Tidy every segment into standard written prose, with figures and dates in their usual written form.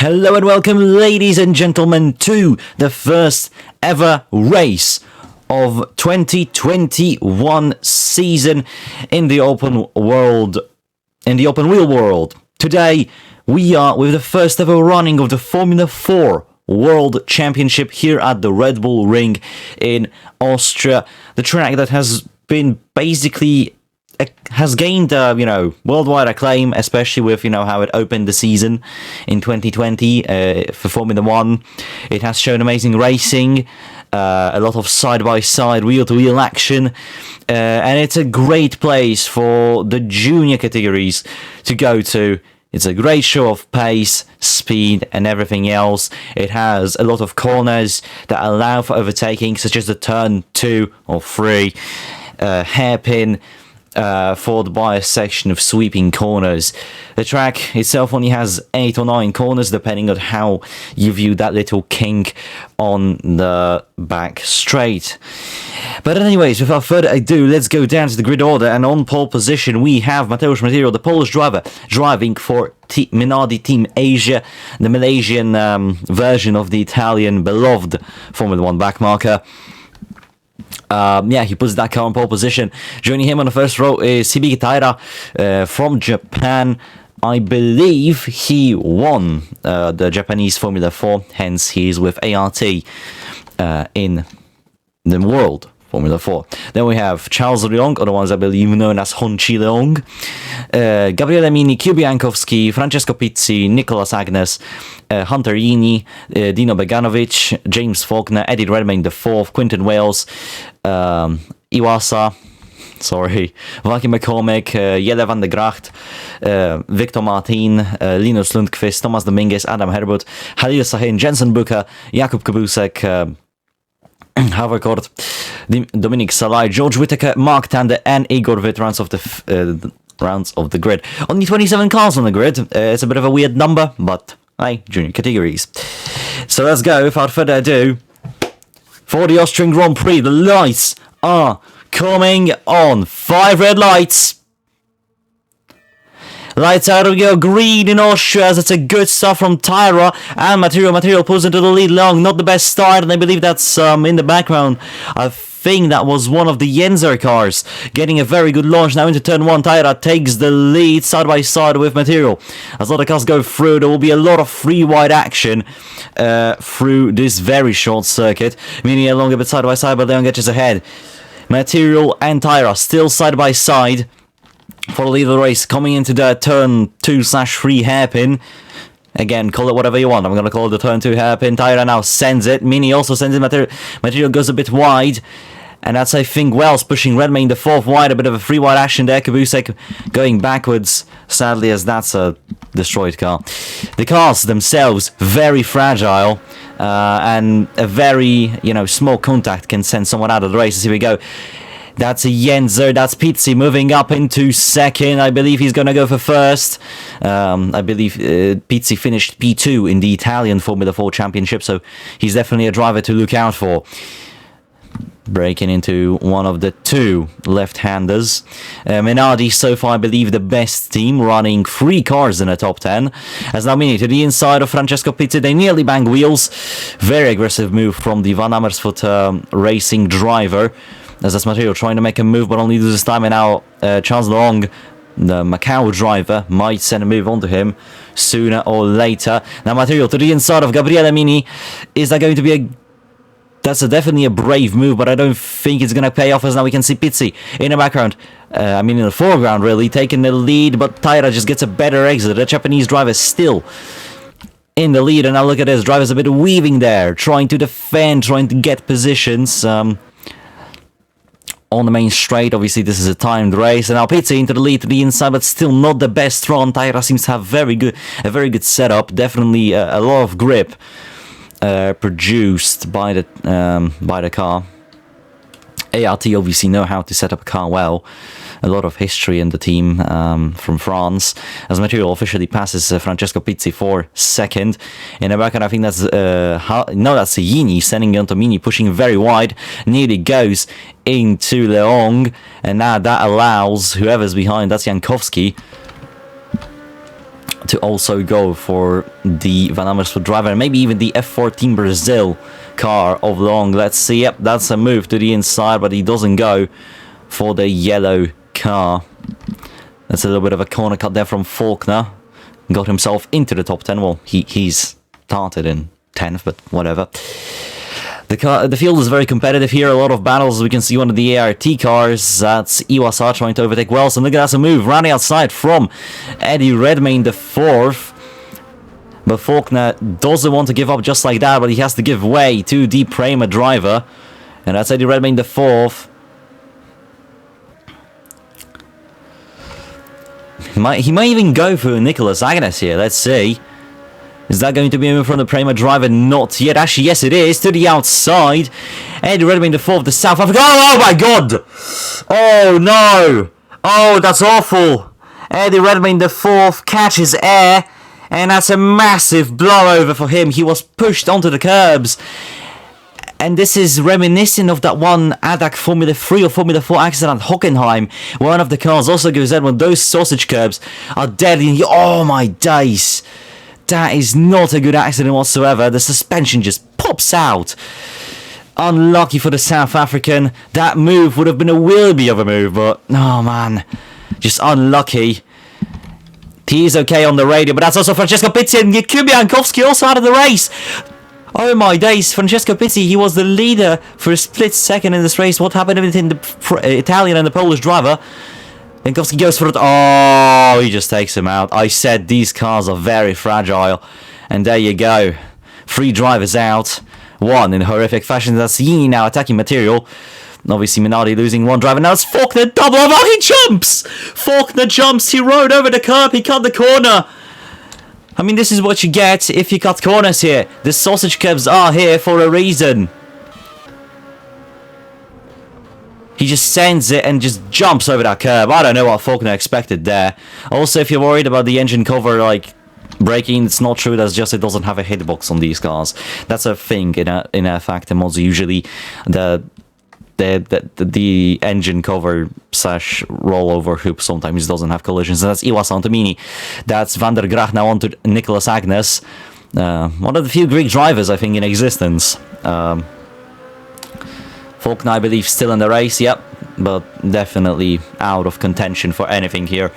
Hello and welcome, ladies and gentlemen, to the first ever race of 2021 season in the open wheel world. Today, we are with the first ever running of the Formula 4 World Championship here at the Red Bull Ring in Austria. The track that has been basically has gained, worldwide acclaim, especially with, how it opened the season in 2020 for Formula 1. It has shown amazing racing, a lot of side-by-side, wheel-to-wheel action, and it's a great place for the junior categories to go to. It's a great show of pace, speed, and everything else. It has a lot of corners that allow for overtaking, such as the turn 2 or 3, hairpin, followed by a section of sweeping corners. The track itself only has 8 or 9 corners, depending on how you view that little kink on the back straight. But anyways, without further ado, let's go down to the grid order, and on pole position we have Mateusz Material, the Polish driver, driving for Minardi Team Asia, the Malaysian version of the Italian beloved Formula 1 backmarker. He puts that car on pole position. Joining him on the first row is Hibiki Taira from Japan. I believe he won the Japanese Formula 4, hence he is with ART in the World Formula 4. Then we have Charles Leong, otherwise I believe known as Honchi Leong, Gabriele Mini, Q Biankowski, Francesco Pizzi, Nicolas Agnes, Hunter Yini, Dino Beganovic, James Faulkner, Eddie Redmayne IV, Quinton Wales, Iwasa, Valky McCormick, Jelle van der Gracht, Victor Martin, Linus Lundqvist, Thomas Dominguez, Adam Herbert, Halil Sahin, Jensen Booker, Jakub Kubusek, Haverkort, Dominic Salai, George Whittaker, Mark Tander, and Igor Witt rounds of the grid. Only 27 cars on the grid. It's a bit of a weird number, but hey, junior categories. So let's go, without further ado, for the Austrian Grand Prix. The lights are coming on. 5 red lights. Lights out, we go green in Austria, as it's a good start from Tyra, and Material pulls into the lead long. Not the best start, and I believe that's in the background. I think that was one of the Yenzer cars getting a very good launch. Now into turn 1, Tyra takes the lead side by side with Material. As a lot of cars go through, there will be a lot of free wide action through this very short circuit. Mini along a bit side by side, but Leon gets ahead. Material and Tyra still side by side for the lead of the race, coming into the turn 2/3 hairpin. Again, call it whatever you want. I'm going to call it the turn 2 hairpin. Tyra now sends it. Mini also sends it. Material goes a bit wide. And that's, I think, Wells pushing Redmayne the 4th wide. A bit of a free wide action there. Kubusek going backwards, sadly, as that's a destroyed car. The cars themselves, very fragile. And a very, small contact can send someone out of the race. Here we go. That's a Yenzer, that's Pizzi moving up into second. I believe he's going to go for first. I believe Pizzi finished P2 in the Italian Formula 4 Championship, so he's definitely a driver to look out for. Breaking into one of the 2 left-handers. Minardi, so far, I believe, the best team, running 3 cars in the top 10. As now Mini to the inside of Francesco Pizzi, they nearly bang wheels. Very aggressive move from the Van Amersfoort racing driver. As that's Material trying to make a move, but only loses time, and now Charles Long, the Macau driver, might send a move onto him sooner or later. Now Material to the inside of Gabriele Mini. Is that going to be definitely a brave move, but I don't think it's going to pay off, as now we can see Pizzi in the background. In the foreground, really, taking the lead, but Taira just gets a better exit. The Japanese driver still in the lead, and now look at this. Driver's a bit weaving there, trying to defend, trying to get positions. On the main straight, obviously this is a timed race, and now Pizzi into the lead to the inside, but still not the best run. Taira seems to have a very good setup, definitely a lot of grip produced by the car. ART obviously know how to set up a car well. A lot of history in the team from France. As Material officially passes Francesco Pizzi for second. In the back, and I think that's that's Yini sending onto Mini, pushing very wide. Nearly goes into Leong, and now that allows whoever's behind, that's Jankowski, to also go for the Van Amersfoort driver, and maybe even the F4 Team Brazil car of Long. Let's see. Yep, that's a move to the inside, but he doesn't go for the yellow car. That's a little bit of a corner cut there from Faulkner. Got himself into the top 10. Well, he's started in 10th, but whatever. The field is very competitive here. A lot of battles. We can see one of the ART cars. That's Iwasa trying to overtake Wells. And look at that, a move running outside from Eddie Redmayne, the 4th. But Faulkner doesn't want to give up just like that, but he has to give way to the Prema driver. And that's Eddie Redmayne, the 4th. He might even go for Nicholas Agnes here. Let's see. Is that going to be a move from the Prema driver? Not yet. Actually, yes, it is. To the outside. Eddie Redmayne, the 4th, the South Africa. Oh my God! Oh, no! Oh, that's awful. Eddie Redmayne, the 4th, catches air. And that's a massive blowover for him. He was pushed onto the curbs. And this is reminiscent of that one ADAC Formula 3 or Formula 4 accident at Hockenheim. One of the cars also goes out when those sausage curbs are deadly. Oh my days. That is not a good accident whatsoever. The suspension just pops out. Unlucky for the South African. That move would have been a Wilby of a move, but oh man, just unlucky. He's okay on the radio, but that's also Francesco Pizzi, and Kubiankowski also out of the race. Oh my days, Francesco Pizzi, he was the leader for a split second in this race. What happened between the Italian and the Polish driver? Jankowski goes for it. Oh, he just takes him out. I said these cars are very fragile. And there you go. 3 drivers out. 1 in horrific fashion. That's Yini now attacking Material. Obviously, Minardi losing 1 driver. Now it's Faulkner. Double over. Oh, he jumps! Faulkner jumps. He rode over the curb. He cut the corner. I mean, this is what you get if you cut corners here. The sausage curbs are here for a reason. He just sends it and just jumps over that curb. I don't know what Faulkner expected there. Also, if you're worried about the engine cover, like, breaking, it's not true. That's just it doesn't have a hitbox on these cars. That's a thing in a factor mods. Usually, the engine cover / rollover hoop sometimes doesn't have collisions. And that's Iwasa Antomini. That's Van der Graag now on to Nicholas Agnes. One of the few Greek drivers, I think, in existence. Faulkner, I believe, still in the race, yep, but definitely out of contention for anything here.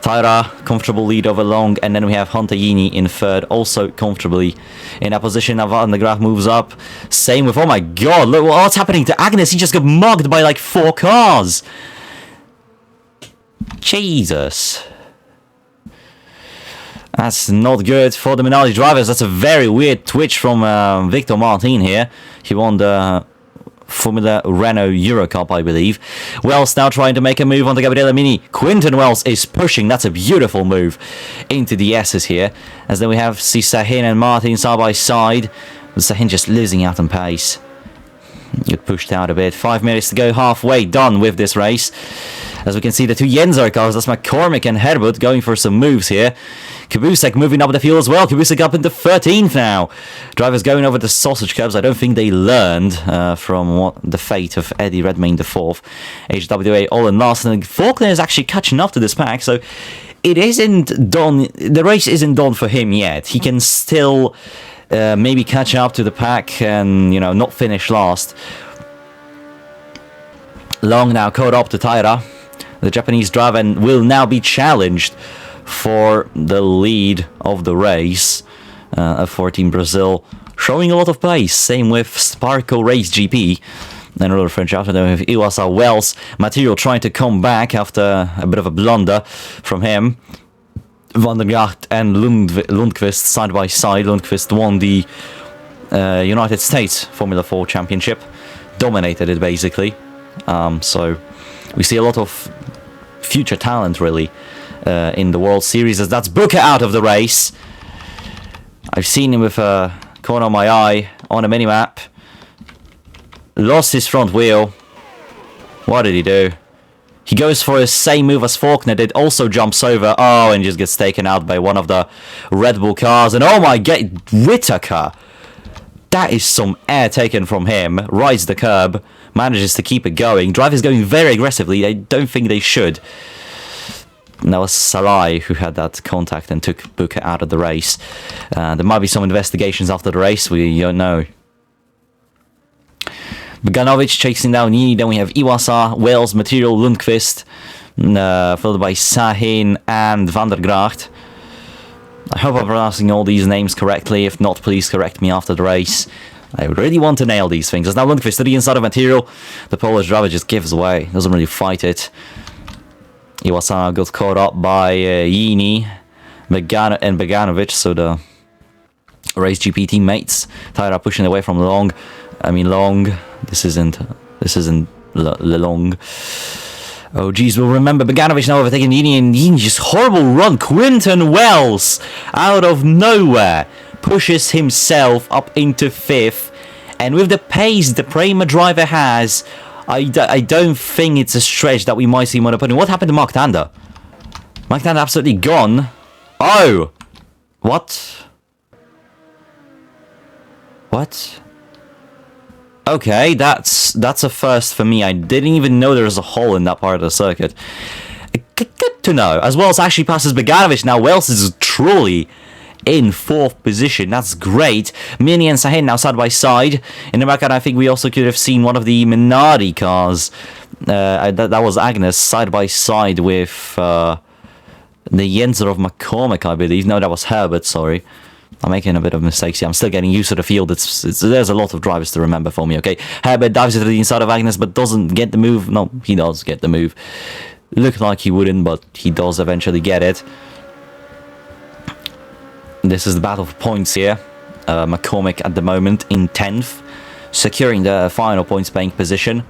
Tyra, comfortable lead over Long, and then we have Hunter Yini in 3rd, also comfortably in that position. Now Van der Graag moves up. Same with, oh my God, look what's happening to Agnes. He just got mugged by like 4 cars. Jesus. That's not good for the Minardi drivers. That's a very weird twitch from Victor Martin here. He won the Formula Renault Eurocup, I believe. Wells now trying to make a move on the Gabriele Mini. Quinton Wells is pushing. That's a beautiful move into the S's here. As then we have Sahin and Martin side by side. With Sahin just losing out on pace. Get pushed out a bit. 5 minutes to go, halfway done with this race. As we can see, the 2 Yenzer cars, that's McCormick and Herbert, going for some moves here. Kubusek moving up the field as well. Kubusek up into 13th now. Drivers going over the sausage curbs. I don't think they learned from the fate of Eddie Redmayne, the 4th. HWA all in last. And Faulkner is actually catching up to this pack, so it isn't done. The race isn't done for him yet. He can still maybe catch up to the pack and, you know, not finish last. Long now caught up to Taira. The Japanese driver will now be challenged for the lead of the race. F4 Team Brazil showing a lot of pace. Same with Sparko Race GP. And another French after them with Iwasa Wells. Material trying to come back after a bit of a blunder from him. Van der Graag and Lundqvist side by side. Lundqvist won the United States Formula 4 Championship. Dominated it basically. So we see a lot of future talent really in the World Series, as that's Booker out of the race. I've seen him with a corner of my eye on a minimap. Lost his front wheel. What did he do? He goes for the same move as Faulkner did, also jumps over, oh, and just gets taken out by one of the Red Bull cars. And oh my god, Whitaker! That is some air taken from him. Rides the curb, manages to keep it going. Drivers going very aggressively. I don't think they should. that was Salai who had that contact and took Buka out of the race. There might be some investigations after the race, we don't know. Beganovic chasing down Yini, then we have Iwasa, Wales, Material, Lundqvist, followed by Sahin and Van der Gracht. I hope I'm pronouncing all these names correctly. If not, please correct me after the race. I really want to nail these things. As now Lundqvist to the inside of Material. The Polish driver just gives away. Doesn't really fight it. Iwasa got caught up by Yini and Beganovic. So the race GP teammates. Tyra pushing away from Long. This isn't Long. Oh geez, we'll remember Beganovic now overtaking Yini, and Yini just horrible run. Quinton Wells out of nowhere pushes himself up into 5th, and with the pace the Prema driver has, I don't think it's a stretch that we might see him on the podium. What happened to Mark Tanda? Mark Tanda absolutely gone. Oh! What? Okay, that's a first for me. I didn't even know there was a hole in that part of the circuit. Good to know. As Wells actually passes Beganovic now. Wells is truly in 4th position. That's great. Mini and Sahin now side by side. In the background, I think we also could have seen one of the Minardi cars. That was Agnes side by side with the Yenzer of McCormick, I believe. No, that was Herbert, sorry. I'm making a bit of mistakes here. I'm still getting used to the field. There's a lot of drivers to remember for me, okay? Herbert dives into the inside of Agnes, but doesn't get the move. No, he does get the move. Looked like he wouldn't, but he does eventually get it. This is the battle for points here. McCormick at the moment in 10th, securing the final points bank position.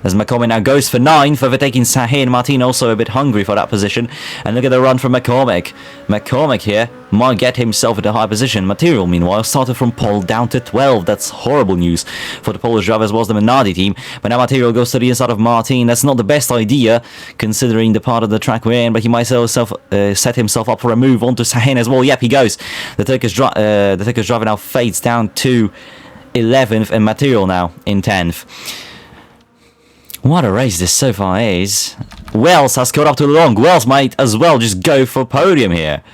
As McCormick now goes for 9th, overtaking Sahin. Martin also a bit hungry for that position. And look at the run from McCormick. McCormick here might get himself into a high position. Material, meanwhile, started from pole down to 12. That's horrible news for the Polish driver as well as the Minardi team. But now Material goes to the inside of Martin. That's not the best idea, considering the part of the track we're in. But he might set himself up for a move onto Sahin as well. Yep, he goes. The Turkish driver now fades down to 11th, and Material now in 10th. What a race this so far is. Wells has caught up to Long. Wells might as well just go for podium here.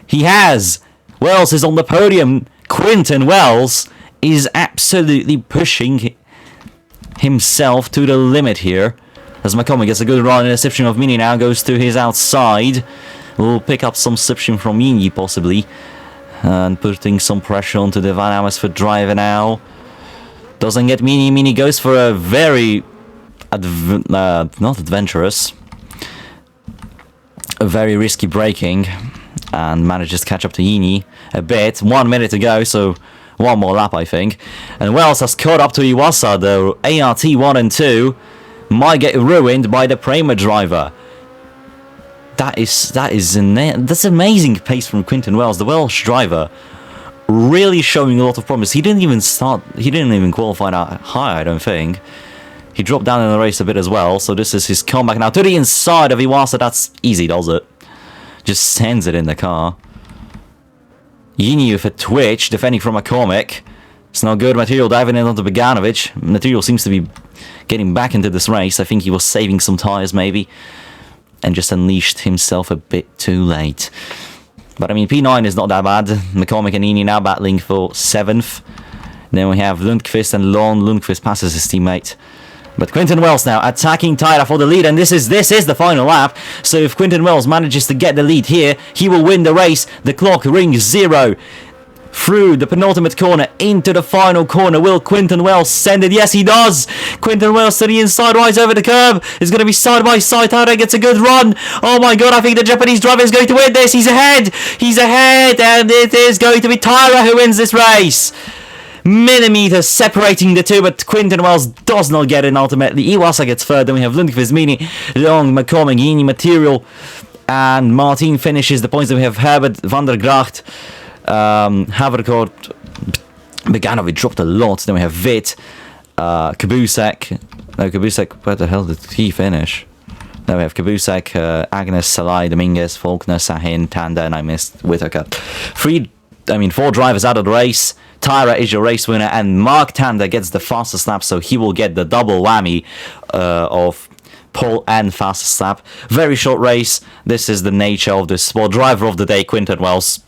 He has. Wells is on the podium. Quinton Wells is absolutely pushing himself to the limit here. As McCormick gets a good run, and the slipstream of Mini now goes to his outside. We'll pick up some slipstream from Mini possibly. And putting some pressure onto the Van Amersfoort driver now. Doesn't get Mini. Mini goes for a very... not adventurous, very risky braking, and manages to catch up to Yini a bit. 1 minute to go, so one more lap I think. And Wells has caught up to Iwasa. The ART 1 and 2 might get ruined by the Prema driver. That's amazing pace from Quinton Wells, the Welsh driver. Really showing a lot of promise. He didn't even qualify that high, I don't think. He dropped down in the race a bit as well, so this is his comeback now to the inside of Iwasa. That's easy, does it? Just sends it in the car. Yini with a twitch, defending from McCormick. It's not good. Material diving in onto Beganovic. Material seems to be getting back into this race. I think he was saving some tyres maybe, and just unleashed himself a bit too late. But I mean, P9 is not that bad. McCormick and Yini now battling for 7th. Then we have Lundqvist and Lon. Lundqvist passes his teammate. But Quinton Wells now attacking Tyra for the lead, and this is the final lap. So if Quinton Wells manages to get the lead here, he will win the race. The clock rings 0. Through the penultimate corner into the final corner. Will Quinton Wells send it? Yes, he does. Quinton Wells to the inside, right over the curb. It's going to be side by side. Tyra gets a good run. Oh my god, I think the Japanese driver is going to win this. He's ahead. He's ahead, and it is going to be Tyra who wins this race. Millimeters separating the two, but Quinton Wells does not get it ultimately. Iwasa gets third, then we have Lundqvist, Mini, Long, McCormick, Yini, Material, and Martin finishes the points. Then we have Herbert, Van der Gracht, Haverkort, Beganovic dropped a lot. Then we have Witt, Kabusek. No, Kabusek, where the hell did he finish? Then we have Kabusek, Agnes, Salai, Dominguez, Faulkner, Sahin, Tanda, and I missed Whitaker. 4 drivers out of the race. Tyra is your race winner, and Mark Tanda gets the fastest lap, so he will get the double whammy of pole and fastest lap. Very short race. This is the nature of this sport. Driver of the day, Quinton Wells.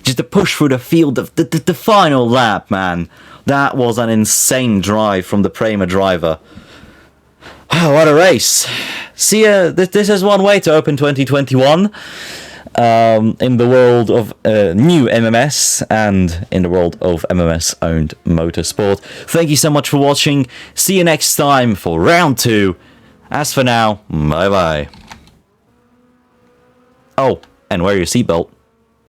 Just the push through the field, the final lap, man. That was an insane drive from the Prema driver. What a race. See, this is one way to open 2021 in the world of new MMS and in the world of MMS-owned motorsport. Thank you so much for watching. See you next time for round 2. As for now, bye-bye. Oh, and wear your seatbelt.